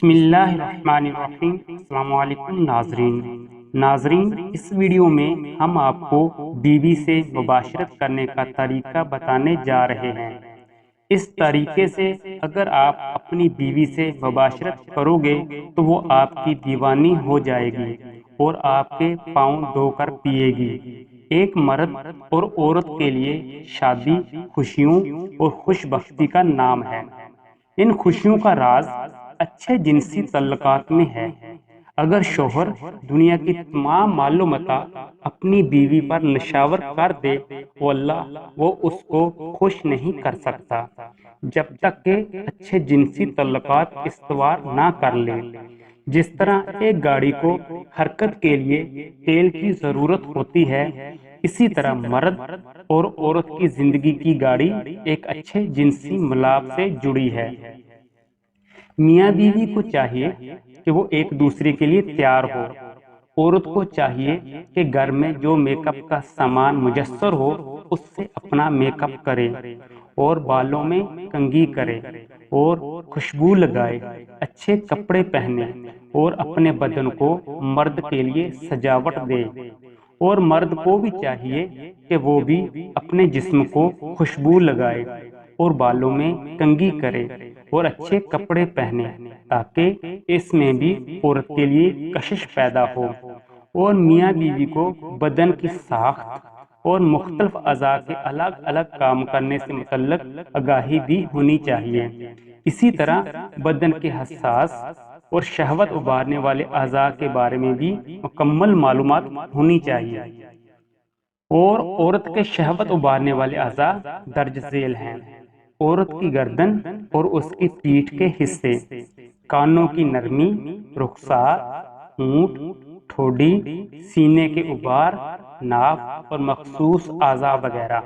بسم اللہ الرحمن الرحیم۔ السلام علیکم ناظرین، اس ویڈیو میں ہم آپ کو بیوی سے مباشرت کرنے کا طریقہ بتانے جا رہے ہیں۔ اس طریقے سے اگر آپ اپنی بیوی سے مباشرت کرو گے تو وہ آپ کی دیوانی ہو جائے گی اور آپ کے پاؤں دھو کر پیے گی۔ ایک مرد اور عورت کے لیے شادی خوشیوں اور خوش بختی کا نام ہے۔ ان خوشیوں کا راز اچھے جنسی تعلقات میں ہے۔ اگر شوہر دنیا کی تمام مال و متاع اپنی بیوی پر نشاور کر دے وہ اس کو خوش نہیں کر سکتا جب تک کہ اچھے جنسی تعلقات استوار نہ کر لیں۔ جس طرح ایک گاڑی کو حرکت کے لیے تیل کی ضرورت ہوتی ہے، اسی طرح مرد اور عورت کی زندگی کی گاڑی ایک اچھے جنسی ملاپ سے جڑی ہے۔ میاں بیوی کو چاہیے کہ وہ ایک دوسرے کے لیے تیار ہو۔ عورت کو چاہیے کہ گھر میں جو میک اپ کا سامان میسر ہو اس سے اپنا میک اپ کرے اور بالوں میں کنگھی کرے اور خوشبو لگائے، اچھے کپڑے پہنے اور اپنے بدن کو مرد کے لیے سجاوٹ دے۔ اور مرد کو بھی چاہیے کہ وہ بھی اپنے جسم کو خوشبو لگائے اور بالوں میں کنگھی کرے اور اچھے کپڑے پہنے تاکہ اس میں بھی عورت کے لیے کشش پیدا ہو۔ اور میاں بیوی کو بدن کی ساخت اور مختلف اعضاء کے الگ الگ کام کرنے سے متعلق آگاہی بھی ہونی چاہیے۔ اسی طرح بدن کے حساس اور شہوت ابھارنے والے اعضاء کے بارے میں بھی مکمل معلومات ہونی چاہیے۔ اور عورت کے شہوت ابھارنے والے اعضاء درج ذیل ہیں: عورت کی گردن اور اس کی پیٹھ کے حصے، کانوں کی نرمی، رخسار، ہونٹ، ٹھوڑی، سینے کے ابھار، ناف اور مخصوص اعضاء وغیرہ۔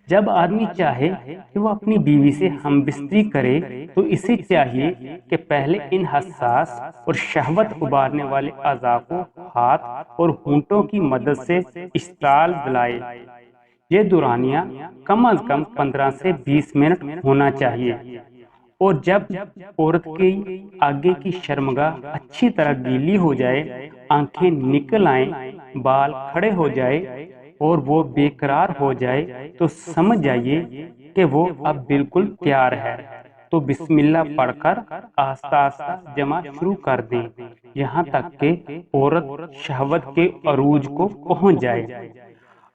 جب آدمی چاہے کہ وہ اپنی بیوی سے ہم بستری کرے تو اسے چاہیے کہ پہلے ان حساس اور شہوت ابھارنے والے اعضاء کو ہاتھ اور ہونٹوں کی مدد سے اشتعال دلائے۔ یہ دورانیہ کم از کم 15 سے 20 منٹ ہونا چاہیے۔ اور جب عورت کی آگے کی شرمگاہ اچھی طرح گیلی ہو جائے، آنکھیں نکل آئیں، بال کھڑے ہو جائے اور وہ بے قرار ہو جائے تو سمجھ جائیے کہ وہ اب بالکل تیار ہے۔ تو بسم اللہ پڑھ کر آہستہ آہستہ جمع شروع کر دیں یہاں تک کہ عورت شہوت کے عروج کو پہنچ جائے۔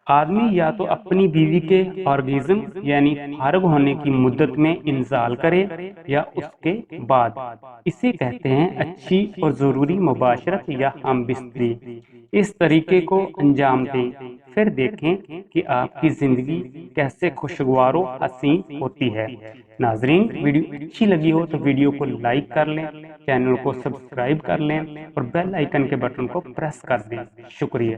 آدمی یا تو اپنی بیوی کے آرگزم یعنی فارغ ہونے کی مدت میں انزال کرے یا اس کے بعد۔ اسے کہتے ہیں اچھی اور ضروری مباشرت یا ہم بستری۔ اس طریقے کو انجام دیں، پھر دیکھیں کہ آپ کی زندگی کیسے خوشگوار و حسین ہوتی ہے۔ ناظرین، ویڈیو اچھی لگی ہو تو ویڈیو کو لائک کر لیں، چینل کو سبسکرائب کر لیں اور بیل آئیکن کے بٹن کو پریس کر دیں۔ شکریہ۔